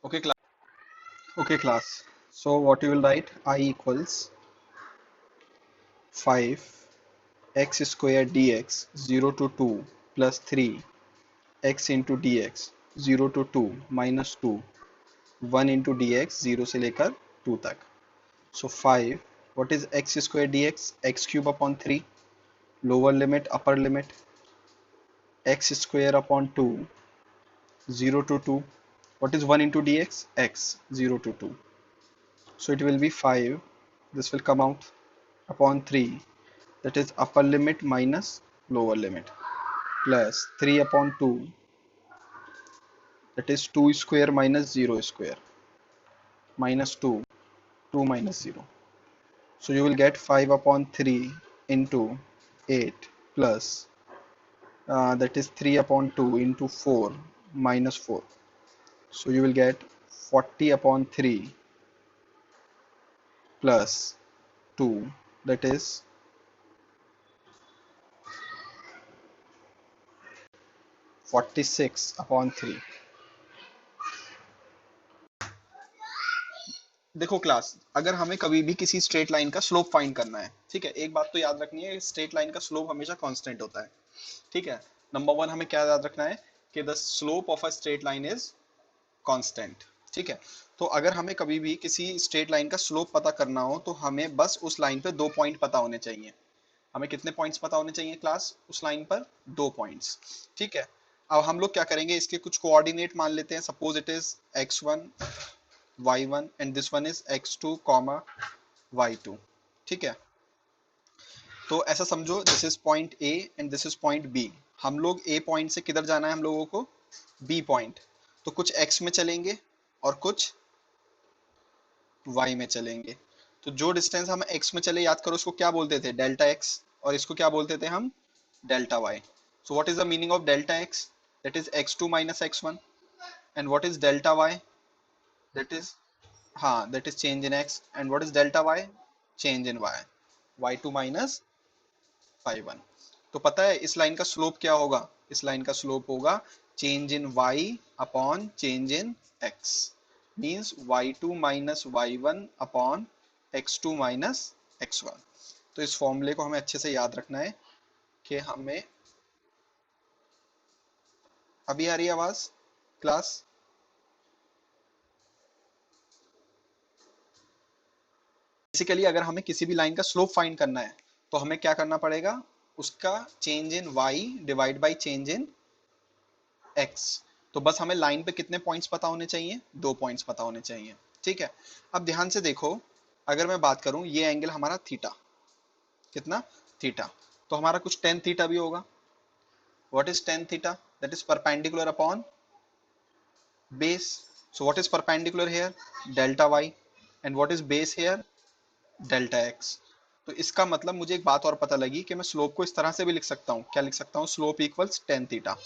Okay, class. Okay, class. So what you will write? I equals 5 x square dx 0 to 2 plus 3 x into dx 0 to 2 minus 2 1 into dx 0 से लेकर 2 तक. So 5, what is x square dx? X cube upon 3, lower limit, upper limit, x square upon 2, 0 to 2. What is 1 into dx? X, 0 to 2. So it will be 5, this will come out, upon 3, that is upper limit minus lower limit, plus 3 upon 2, that is 2 square minus 0 square, minus 2, 2 minus 0. So you will get 5 upon 3 into 8 plus that is 3 upon 2 into 4 minus 4. So you will get 40 upon 3 plus 2, that is 46 upon 3. देखो class, अगर हमें कभी भी किसी straight line का slope find करना है, ठीक है, एक बात तो याद रखनी है, स्ट्रेट लाइन का स्लोप हमेशा कांस्टेंट होता है. ठीक है. नंबर वन हमें क्या याद रखना है कि the slope of a straight line is constant. ठीक है. तो अगर हमें कभी भी किसी स्ट्रेट लाइन का स्लोप पता करना हो तो हमें बस उस लाइन पे 2 पॉइंट पता होने चाहिए. हमें कितने पॉइंट्स पता होने चाहिए क्लास उस लाइन पर? 2 पॉइंट्स. ठीक है. अब हम लोग क्या करेंगे, इसके कुछ कोऑर्डिनेट मान लेते हैं. Suppose it is x1 y1 and this one is x2 comma y2. ठीक है. तो ऐसा समझो this is point A and this is point B. हम लोग ए पॉइंट से किधर जाना है हम लोगों को? B point. तो कुछ एक्स में चलेंगे और कुछ वाई में चलेंगे. तो जो डिस्टेंस हम एक्स में चले, याद करो उसको क्या बोलते थे? Delta X. और इसको क्या बोलते थे हम? Delta Y. So what is the meaning of delta X? That is x2 minus x1. And what is delta Y? That is, हाँ, that is change in x. And what is delta Y? Change in y. y2 minus y1. तो पता है इस line का slope क्या होगा? इस line का स्लोप होगा change in y upon change in x. Means y2 minus y1 upon x2 minus x1. तो इस फॉर्मूले को हमें अच्छे से याद रखना है कि हमें, अभी आ रही है आवाज क्लास? बेसिकली अगर हमें किसी भी लाइन का स्लोप फाइंड करना है तो हमें क्या करना पड़ेगा? उसका change in y divide by change in x. तो बस हमें लाइन पे कितने पॉइंट्स पता होने चाहिए? 2 पॉइंट्स पता होने चाहिए. ठीक है. अब ध्यान से देखो, अगर मैं बात करूं, ये एंगल हमारा थीटा, कितना? थीटा. तो हमारा कुछ टेन थीटा भी होगा. What is tan theta? That is perpendicular upon base. So what is perpendicular here? Delta y. And what is base here? Delta x. तो इसका मतलब मुझे एक बात और पता लगी कि मैं स्लोप को इस तरह से भी लिख सकता हूँ. क्या लिख सकता हूँ? Slope equals tan theta.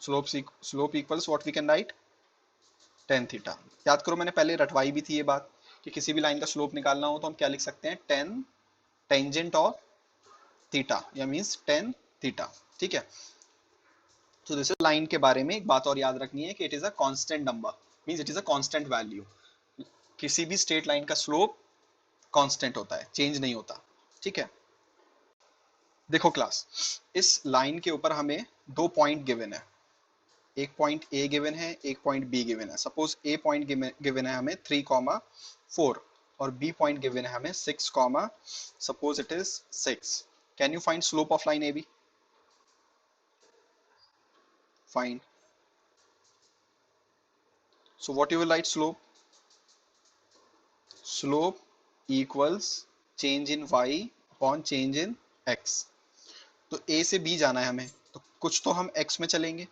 Slope equals what we can write? Tan theta. याद करो मैंने पहले रटवाई भी थी ये बात कि किसी भी लाइन का स्लोप निकालना हो तो हम क्या लिख सकते हैं? टेन टेंजेंट ऑफ थीटा, या मींस टेन थीटा. ठीक है. तो दिस लाइन के बारे में एक बात और याद रखनी है कि it is a constant number. Means it is a constant value. किसी भी स्ट्रेट लाइन का स्लोप कांस्टेंट होता है, चेंज नहीं होता. ठीक है. देखो क्लास, इस लाइन के ऊपर हमें 2 पॉइंट गिवन है. एक पॉइंट ए गिवन है, एक पॉइंट बी गिवन है. सपोज ए पॉइंट गिवन है हमें 3,4 और बी पॉइंट गिवन है हमें 6, suppose it is 6. Can you find slope of line A B? Find. So what you will write? Slope equals change in y upon change in x. तो a से b जाना है हमें, तो कुछ तो हम x में चलेंगे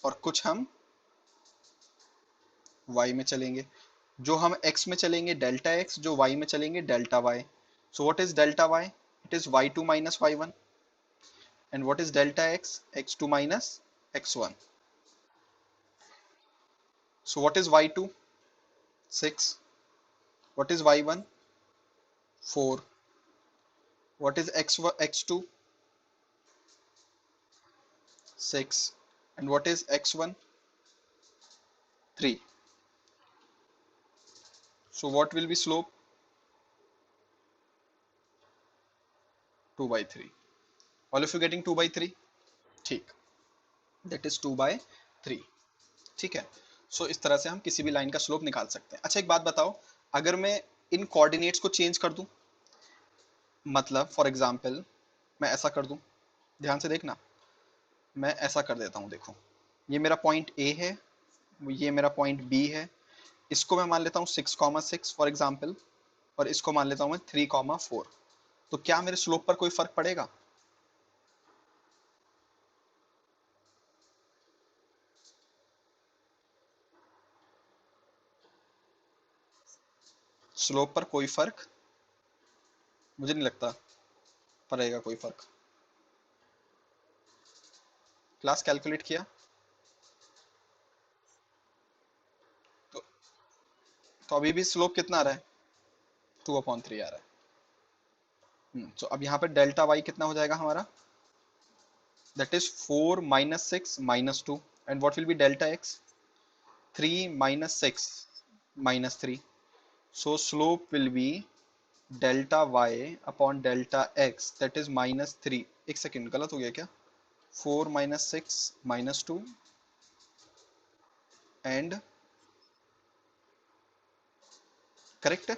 और कुछ हम y में चलेंगे. जो हम x में चलेंगे डेल्टा x, जो y में चलेंगे delta y. So what is delta y? It is y2 minus y1. And what is delta x? x2 minus x1. So what is y2? 6. What is y1? 4. What is x2? 6. And what is x1? 3. So what will be slope? 2 by 3. All of you getting 2 by 3? ठीक, that is 2 by 3. ठीक है. सो इस तरह से हम किसी भी line का स्लोप निकाल सकते हैं. अच्छा एक बात बताओ, अगर मैं इन कोऑर्डिनेट्स को चेंज कर दूं, मतलब फॉर एग्जांपल मैं ऐसा कर दूं, ध्यान से देखना, मैं ऐसा कर देता हूं. देखो ये मेरा पॉइंट ए है, ये मेरा पॉइंट बी है, इसको मैं मान लेता हूँ 6,6 फॉर एग्जांपल, और इसको मान लेता हूँ मैं 3,4. तो क्या मेरे स्लोप पर कोई फर्क पड़ेगा? स्लोप पर कोई फर्क मुझे नहीं लगता पड़ेगा, कोई फर्क. क्लास कैलकुलेट किया तो, अभी भी स्लोप कितना आ रहा है? 2/3 आ रहा है. तो अब यहाँ पे डेल्टा वाई कितना हो जाएगा हमारा? That is 4 minus 6 minus 2. And what will be delta x? 3 minus 6 minus 3. So slope will be delta y upon delta x, that is -3. एक सेकेंड, गलत हो गया क्या? 4 minus 6 minus 2 एंड करेक्ट है.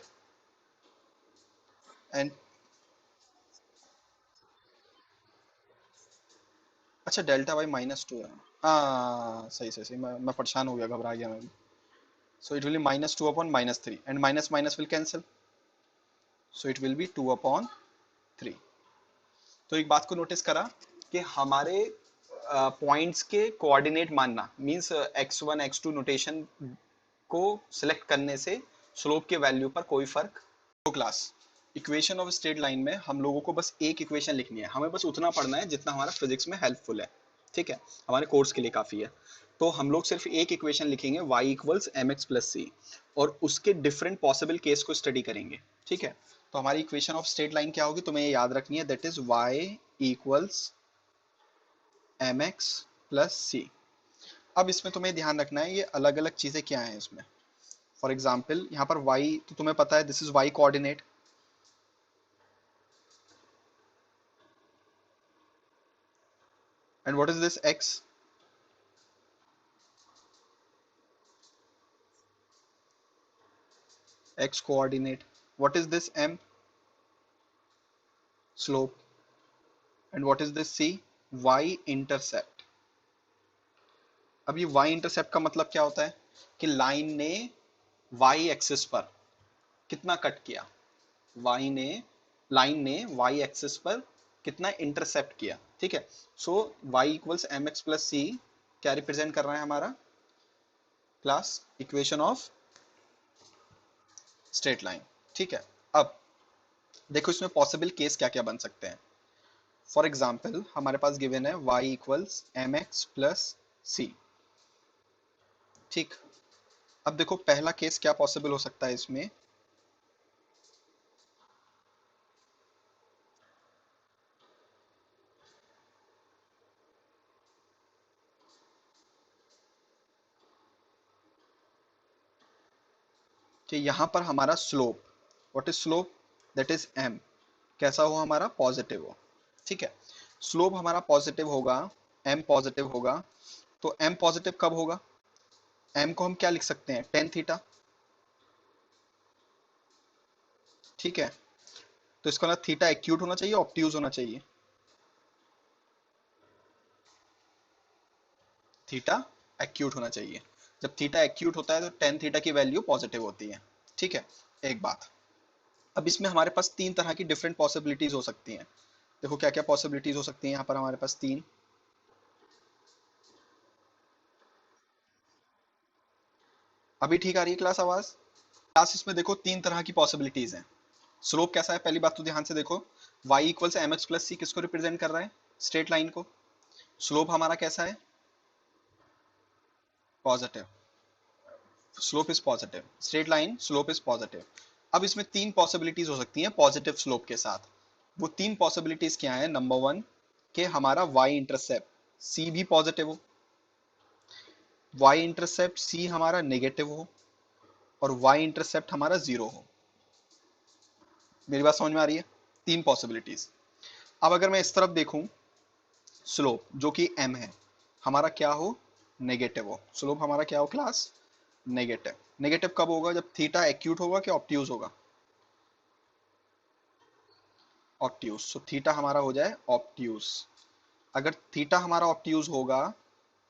एंड अच्छा डेल्टा वाई -2 है. हाँ सही सही सही, मैं परेशान हो गया, घबरा गया मैं भी. So it will be -2/-3 and minus minus will cancel, so it will be 2/3. तो एक बात को नोटिस करा कि हमारे पॉइंट्स के कोऑर्डिनेट मानना मींस x1 x2 नोटेशन को सिलेक्ट करने से स्लोप के वैल्यू पर कोई फर्क. तो class equation of straight line में हम लोगों को बस एक इक्वेशन लिखनी है, हमें बस उतना पढ़ना है जितना हमारा फिजिक्स में हेल्पफुल है. ठीक है, हमारे कोर्स के लिए काफ़ी है. तो हम लोग सिर्फ एक इक्वेशन लिखेंगे, y equals M X plus C, और उसके डिफरेंट पॉसिबल केस को स्टडी करेंगे. ठीक है, तो हमारी इक्वेशन ऑफ स्ट्रेट लाइन क्या होगी, तुम्हें ये याद रखनी है, that is y equals M X plus C. अब इसमें तुम्हें ध्यान रखना है ये अलग अलग चीज़ें क्या हैं इसमें. फॉर एग्जाम्पल यहाँ पर y तो तुम्हें पता है, this is y coordinate, and what is this x? x coordinate. What is this m? Slope. And what is this c? y intercept. अब ये y intercept का मतलब क्या होता है कि लाइन ने y एक्सिस पर कितना कट किया, y ने लाइन ने y एक्सिस पर कितना इंटरसेप्ट किया. ठीक है, सो y equals M X plus C क्या रिप्रेजेंट कर रहा है हमारा class? Equation of straight line. ठीक है, अब देखो इसमें पॉसिबल केस क्या क्या बन सकते हैं. फॉर एग्जाम्पल हमारे पास गिवन है y equals M X plus C. ठीक, अब देखो पहला केस क्या पॉसिबल हो सकता है इसमें. कि यहां पर हमारा slope, what is slope? That is m, कैसा हो हमारा? पॉजिटिव हो. ठीक है, स्लोप हमारा पॉजिटिव होगा, m पॉजिटिव होगा. तो m पॉजिटिव कब होगा? m को हम क्या लिख सकते हैं? Tan theta. ठीक है, तो इसका मतलब थीटा एक्यूट होना चाहिए, ऑब्ट्यूज होना चाहिए? थीटा एक्यूट होना चाहिए. जब थीटा एक्यूट होता है तो टेन थीटा की वैल्यू पॉजिटिव होती है. ठीक है, एक बात. अब इसमें हमारे पास तीन तरह की डिफरेंट पॉसिबिलिटीज हो सकती हैं. देखो क्या क्या पॉसिबिलिटीज हो सकती हैं यहाँ पर हमारे पास तीन. अभी ठीक आ रही है क्लास आवाज? क्लास इसमें देखो तीन तरह की पॉसिबिलिटीज हैं. स्लोप कैसा है पहली बात तो ध्यान से देखो, y इक्वल से एम एक्स प्लस सी किसको रिप्रेजेंट कर रहा है? स्ट्रेट लाइन को. स्लोप हमारा कैसा है? Positive. Slope is positive, straight line slope is positive. अब इसमें तीन पॉसिबिलिटीज हो सकती हैं पॉजिटिव स्लोप के साथ. वो तीन पॉसिबिलिटीज क्या है? नंबर वन, कि हमारा y इंटरसेप्ट c भी पॉजिटिव हो. वाई इंटरसेप्ट सी हमारा नेगेटिव हो और वाई इंटरसेप्ट हमारा जीरो हो। मेरी बात समझ में आ रही है? तीन पॉसिबिलिटीज। अब अगर मैं इस तरफ देखूं, स्लोप जो कि m है हमारा क्या हो, नेगेटिव हो। स्लोप हमारा क्या हो क्लास, नेगेटिव। नेगेटिव कब होगा, जब थीटा एक्यूट होगा कि ऑब्ट्यूज होगा, ऑब्ट्यूज। सो थीटा हमारा हो जाए ऑब्ट्यूज। अगर थीटा हमारा ऑब्ट्यूज होगा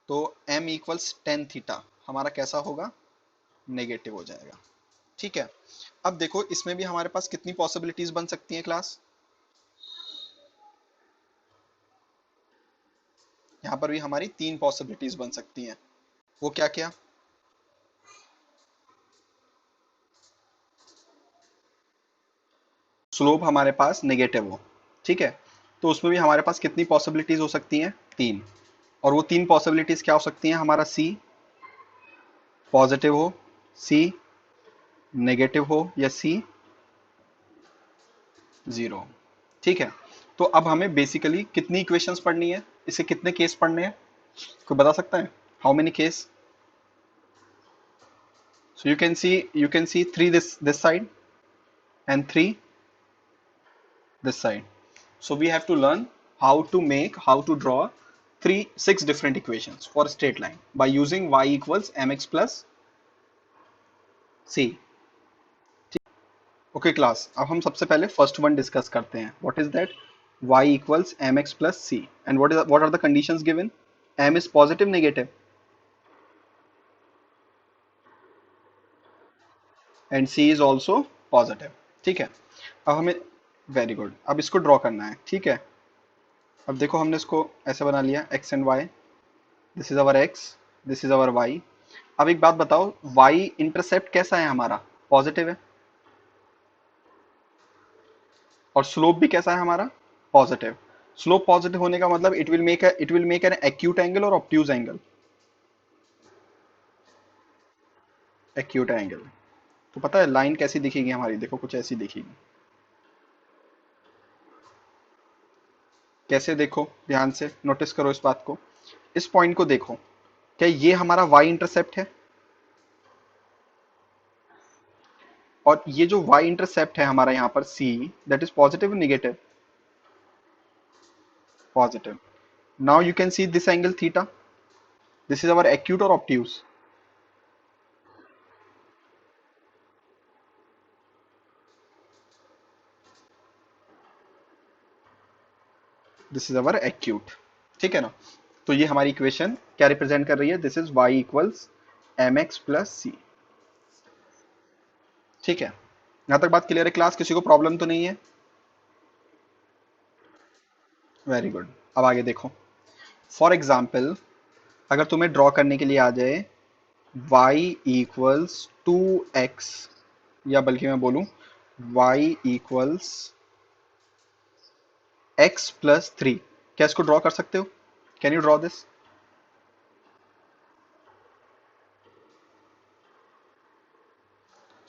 तो m इक्वल्स टेन थीटा हमारा कैसा होगा, नेगेटिव हो जाएगा। ठीक है। अब देखो इसमें भी हमारे पास कितनी पॉसिबिलिटीज बन सकती हैं क्लास, यहाँ पर भी हमारी तीन पॉसिबिलिटीज बन सकती हैं। वो क्या क्या, स्लोप हमारे पास नेगेटिव हो, ठीक है, तो उसमें भी हमारे पास कितनी पॉसिबिलिटीज हो सकती हैं, तीन। और वो तीन पॉसिबिलिटीज क्या हो सकती हैं, हमारा सी पॉजिटिव हो, सी नेगेटिव हो, या सी जीरो। ठीक है। तो अब हमें बेसिकली कितनी इक्वेशंस पढ़नी है, इसे कितने केस पढ़ने हैं, कोई बता सकता है, how many case? So you can see three this side and three this side. So we have to learn how to draw six different equations for a straight line by using y equals mx plus c. Okay class, अब हम सबसे पहले first one discuss करते हैं. What is that? Y equals mx plus c. And what are the conditions given? M is positive, negative, and c is also positive. ठीक है। अब हमें वेरी गुड, अब इसको ड्रॉ करना है। ठीक है। अब देखो हमने इसको ऐसे बना लिया, x and y, this is our x, this is our y। अब एक बात बताओ, y इंटरसेप्ट कैसा है हमारा, पॉजिटिव है, और स्लोप भी कैसा है हमारा, पॉजिटिव। स्लोप पॉजिटिव होने का मतलब it will make an acute angle और ऑब्ट्यूज एंगल, एक्यूट एंगल। तो पता है लाइन कैसी दिखेगी हमारी, देखो कुछ ऐसी दिखेगी। कैसे, देखो ध्यान से नोटिस करो इस बात को, इस पॉइंट को देखो, क्या ये हमारा y इंटरसेप्ट है, और ये जो y इंटरसेप्ट है हमारा यहाँ पर c, that is positive, negative, positive. Now you can see this angle theta, this is our acute और obtuse, this is our acute. ठीक है ना। तो ये हमारी इक्वेशन क्या रिप्रेजेंट कर रही है, this is y equals M X plus C. ठीक है। यहां तक बात क्लियर है क्लास, किसी को प्रॉब्लम तो नहीं है? Very good. अब आगे देखो, फॉर एग्जाम्पल अगर तुम्हें ड्रॉ करने के लिए आ जाए y इक्वल्स टू एक्स, या बल्कि मैं बोलूं y equals x plus three, क्या इसको ड्रॉ कर सकते हो, कैन यू ड्रॉ दिस?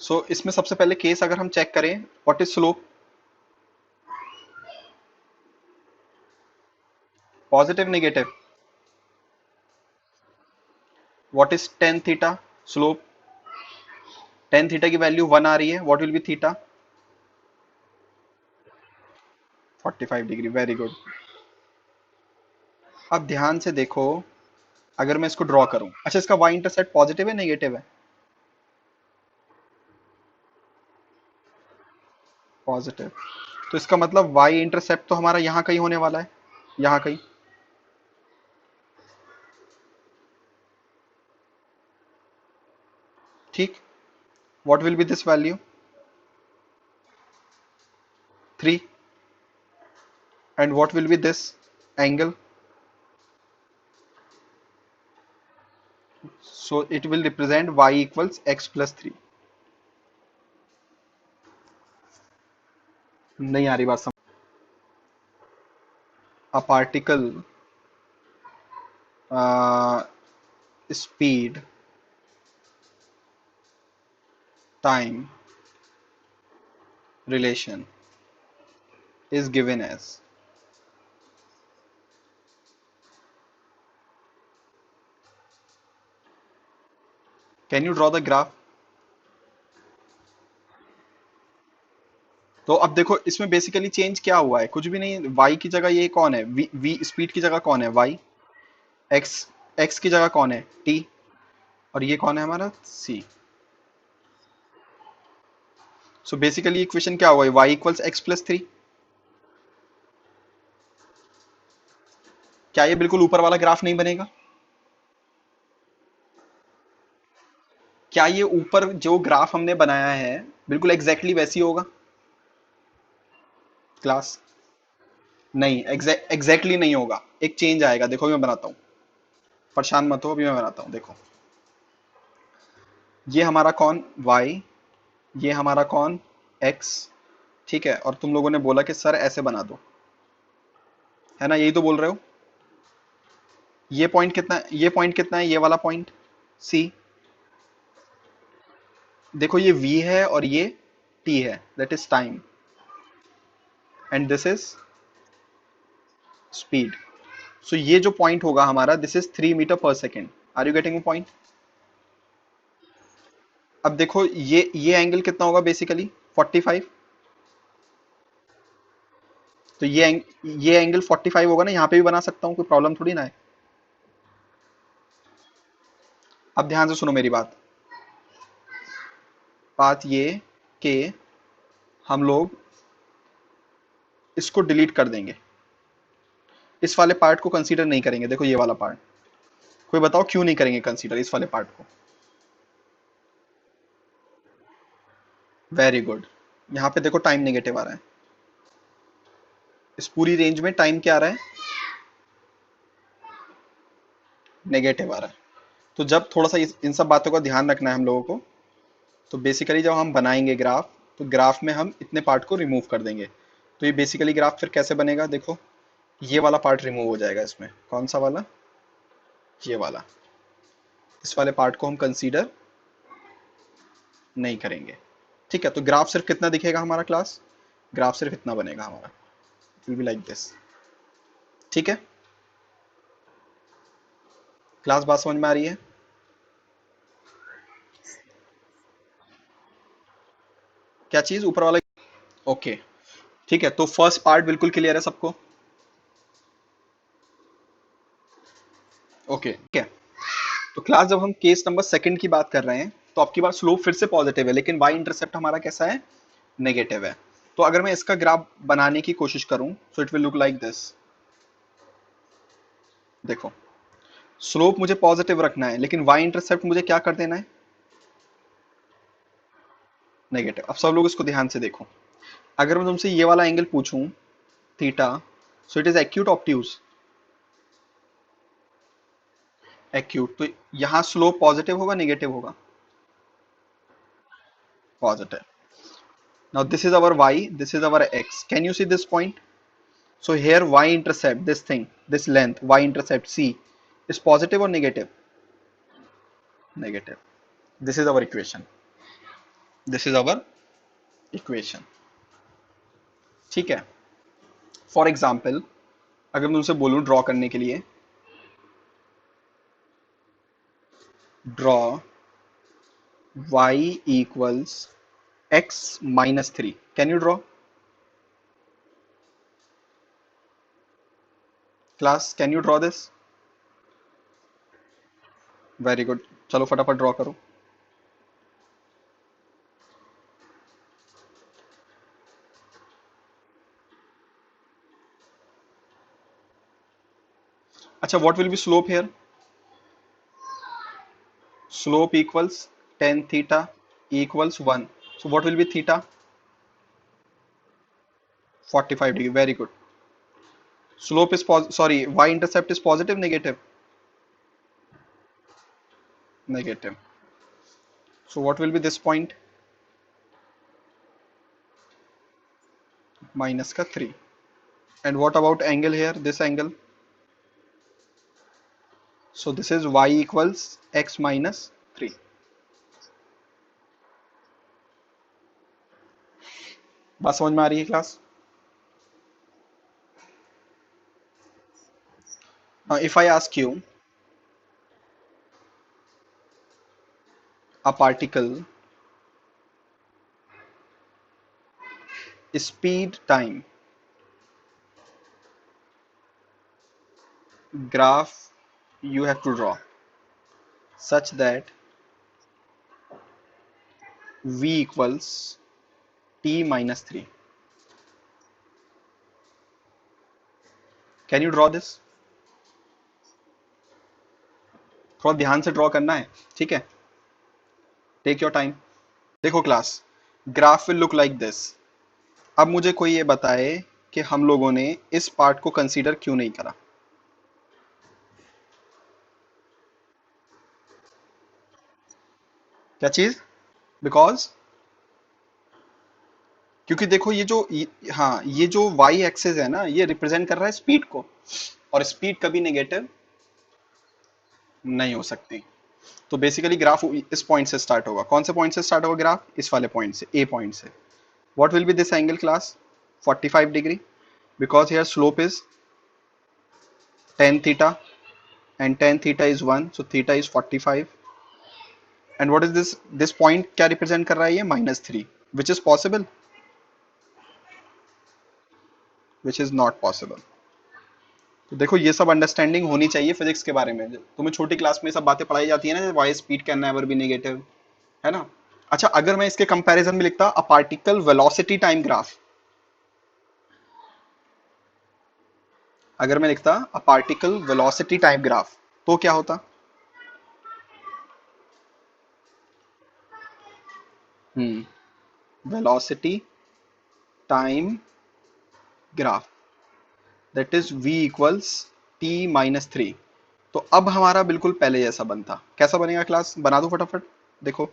सो इसमें सबसे पहले केस अगर हम चेक करें, what is slope, positive, negative, what is tan theta, slope, tan theta की वैल्यू वन आ रही है, what will be theta, 45 degree. Very good. अब ध्यान से देखो, अगर मैं इसको ड्रॉ करूं, अच्छा इसका y इंटरसेप्ट पॉजिटिव है, नेगेटिव है, पॉजिटिव। तो इसका मतलब y इंटरसेप्ट तो हमारा यहाँ कहीं होने वाला है, यहाँ कहीं। ठीक। What will be this value, three. And what will be this angle, so it will represent y equals x plus three. नहीं आ रही बात समझ? A particle speed, time relation is given as, can you draw the graph? तो अब देखो इसमें basically change क्या हुआ है, कुछ भी नहीं। y की जगह ये कौन है, v स्पीड की जगह कौन है y, x x की जगह कौन है t, और ये कौन है हमारा c। सो बेसिकली इक्वेशन क्या हुआ है, y equals x plus three. क्या ये बिल्कुल ऊपर वाला ग्राफ नहीं बनेगा? क्या ये ऊपर जो ग्राफ हमने बनाया है बिल्कुल एग्जैक्टली वैसी होगा क्लास? नहीं, एग्जैक्टली नहीं होगा, एक चेंज आएगा। देखो मैं बनाता हूँ, परेशान मत हो, अभी मैं बनाता हूँ। देखो ये हमारा कौन y, ये हमारा कौन x, ठीक है। और तुम लोगों ने बोला कि सर ऐसे बना दो, है ना, यही तो बोल रहे हो। ये पॉइंट कितना है, ये वाला पॉइंट c। देखो ये v है और ये t है, that is time, and this is speed. So ये जो पॉइंट होगा हमारा, दिस इज 3 मीटर पर second. Are you getting point? अब देखो ये एंगल कितना होगा बेसिकली, 45। तो ये एंगल 45 होगा ना, यहाँ पे भी बना सकता हूँ, कोई प्रॉब्लम थोड़ी ना है। अब ध्यान से सुनो मेरी बात। बात ये कि हम लोग इसको डिलीट कर देंगे, इस वाले पार्ट को कंसीडर नहीं करेंगे। देखो ये वाला पार्ट, कोई बताओ क्यों नहीं करेंगे कंसीडर इस वाले पार्ट को? Very good. यहाँ पे देखो टाइम नेगेटिव आ रहा है, इस पूरी रेंज में टाइम क्या आ रहा है, नेगेटिव आ रहा है। तो जब थोड़ा सा इन सब बातों का ध्यान रखना है हम लोगों को, तो बेसिकली जब हम बनाएंगे ग्राफ, तो ग्राफ में हम इतने पार्ट को रिमूव कर देंगे। तो ये बेसिकली ग्राफ फिर कैसे बनेगा, देखो ये वाला पार्ट रिमूव हो जाएगा इसमें। कौन सा वाला, ये वाला। इस वाले पार्ट को हम कंसीडर नहीं करेंगे, ठीक है। तो ग्राफ सिर्फ कितना दिखेगा हमारा क्लास, ग्राफ सिर्फ इतना बनेगा हमारा, it will be like this, ठीक है। क्लास बात समझ में आ रही है? क्या चीज ऊपर वाला? ओके, ठीक है। तो फर्स्ट पार्ट बिल्कुल क्लियर है सबको? ओके, ठीक है। तो क्लास जब हम केस नंबर सेकंड की बात कर रहे हैं, तो आपकी बार स्लोप फिर से पॉजिटिव है, लेकिन वाई इंटरसेप्ट हमारा कैसा है, नेगेटिव है। तो अगर मैं इसका ग्राफ बनाने की कोशिश करूं, so it will look like this. देखो स्लोप मुझे पॉजिटिव रखना है, लेकिन वाई इंटरसेप्ट मुझे क्या कर देना है, नेगेटिव। अब सब लोग इसको ध्यान से देखो। अगर मैं तुमसे ये वाला एंगल पूछूं, theta, so it is acute obtuse, acute. तो यहाँ स्लोप पॉजिटिव होगा नेगेटिव होगा, positive. Now this is our y, this is our x. Can you see this point? So here y intercept, this thing, this length y intercept c is positive or negative? Negative. This is our equation, this is our equation, ठीक है। For example अगर मैं तुमसे बोलूं draw करने के लिए, draw y equals x minus 3, can you draw? Class, can you draw this? Very good, चलो फटाफट ड्रॉ करो। अच्छा, what will be slope here? Slope equals tan theta equals 1. So what will be theta? 45 degree. Very good. Slope is sorry, y-intercept is positive, negative? Negative. So what will be this point? Minus का 3. And what about angle here? This angle. So this is y equals x minus 3. बात समझ में आ रही है class? Now if I ask you, a particle speed time graph you have to draw such that v equals t minus 3. Can you draw this? थोड़ा ध्यान से draw करना है, ठीक है? Take your time. देखो class, graph will look like this. अब मुझे कोई ये बताए कि हम लोगों ने इस पार्ट को कंसीडर क्यों नहीं करा. क्या चीज? बिकॉज क्योंकि देखो हाँ, ये जो वाई एक्सेस है ना, ये रिप्रेजेंट कर रहा है स्पीड को, और स्पीड कभी नेगेटिव नहीं हो सकती. तो बेसिकली ग्राफ इस पॉइंट से स्टार्ट होगा. कौन से पॉइंट से स्टार्ट होगा ग्राफ? इस वाले पॉइंट से, ए पॉइंट से. What will be this angle class? 45 degree, because here slope is tan theta and tan theta is 1, so theta is 45. And what is this point क्या represent कर रहा है ये? -3, which is possible, which is not possible. तो देखो ये सब understanding होनी चाहिए फिजिक्स के बारे में. तुम्हें छोटी क्लास में सब बातें पढ़ाई जाती है ना, why speed can never be negative, है ना? अच्छा, अगर मैं इसके कंपैरिजन में लिखता a particle velocity time graph, अगर मैं लिखता a particle velocity time graph, तो क्या होता? Velocity time graph, that is v equals t minus 3. तो अब हमारा बिल्कुल पहले जैसा बनता. कैसा बनेगा क्लास? बना दो फटाफट. देखो,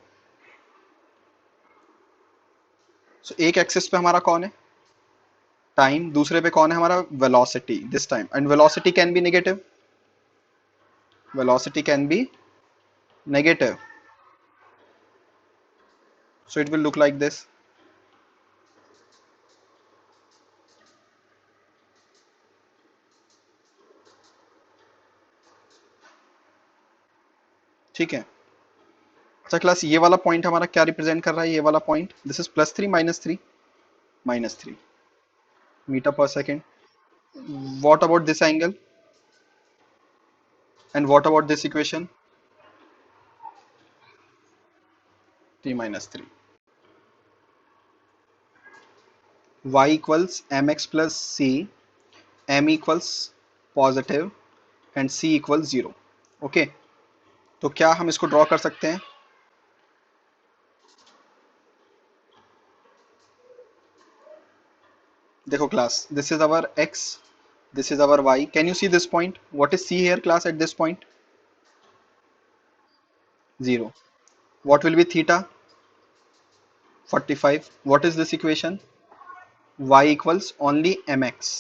एक एक्सिस पे हमारा कौन है? टाइम. दूसरे पे कौन है हमारा? Velocity this time. And velocity can be negative, velocity can be negative, so it will look like this. ठीक है. अच्छा क्लास, ये वाला पॉइंट हमारा क्या रिप्रेजेंट कर रहा है? ये वाला पॉइंट, दिस इज +3 -3 -3 मीटर पर second. What about this angle? And what about this equation? t-3. y equals mx plus c, m equals positive and c equals 0. Okay, तो क्या हम इसको ड्रॉ कर सकते हैं? देखो class, this is our x, this is our y. Can you see this point? What is c here class at this point? 0. What will be theta? 45. What is this equation? Y equals only mx.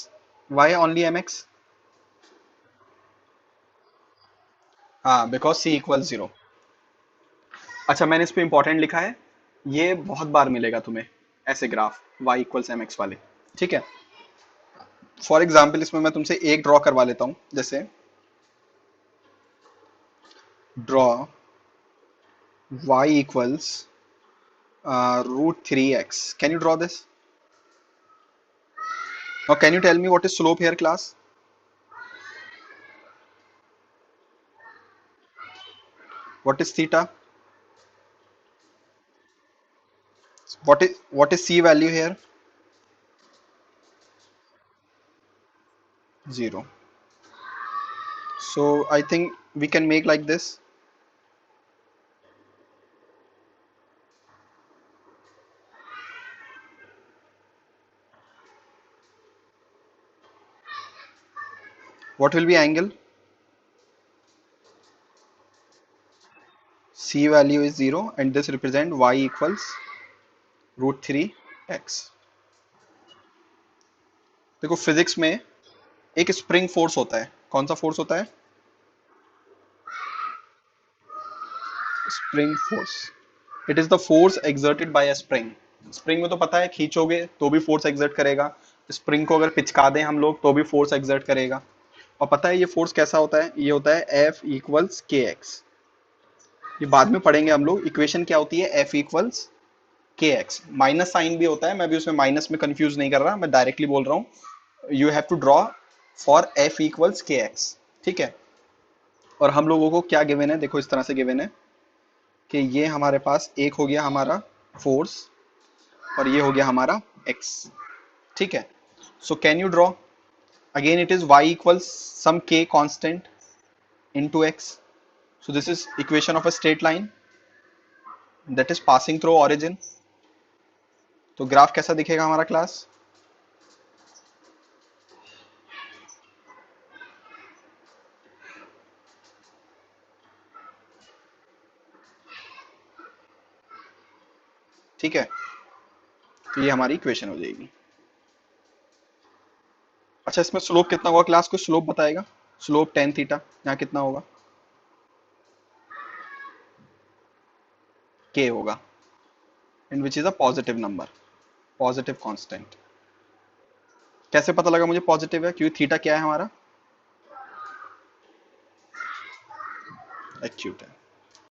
Why only mx? हाँ, because c equals 0. अच्छा, मैंने इस पे important लिखा है, ये बहुत बार मिलेगा तुम्हें ऐसे ग्राफ y इक्वल्स mx वाले. ठीक है. फॉर एग्जाम्पल इसमें मैं तुमसे एक ड्रॉ करवा लेता हूं. जैसे draw y equals √3x. Can you draw this? Now can you tell me what is slope here class? What is theta? What is c value here? 0. So I think we can make like this. What will be angle? C value is 0 and this represent y equals √3x. देखो physics में एक spring force होता है. कौन सा force होता है? Spring force. It is the force exerted by a spring. Spring में तो पता है, खींचोगे तो भी फोर्स एक्सर्ट करेगा. स्प्रिंग को अगर पिचका दें हम लोग तो भी फोर्स एक्सर्ट करेगा. और पता है ये फोर्स कैसा होता है? ये होता है F इक्वल्स kx. ये बाद में पढ़ेंगे हम लोग। इक्वेशन क्या होती है, F equals K x, minus sign भी होता है, मैं भी उसमें माइनस में कंफ्यूज नहीं कर रहा, मैं डायरेक्टली बोल रहा हूँ you have to draw for F equals K x, ठीक है। और हम लोगों को क्या गिवन है, देखो इस तरह से गिवन है कि ये हमारे पास एक हो गया हमारा फोर्स और ये हो गया हमारा एक्स, ठीक है। So can you draw, again it is Y equals some K constant into X. So this is equation of a straight line that is passing through origin. तो ग्राफ कैसा दिखेगा हमारा क्लास, ठीक है। तो ये हमारी इक्वेशन हो जाएगी। अच्छा इसमें स्लोप कितना होगा क्लास, को स्लोप बताएगा, स्लोप टेन थीटा यहाँ कितना होगा, के होगा, in which is a positive number, positive constant. कैसे पता लगा मुझे पॉजिटिव है, क्योंकि थीटा क्या है हमारा, एक्यूट है।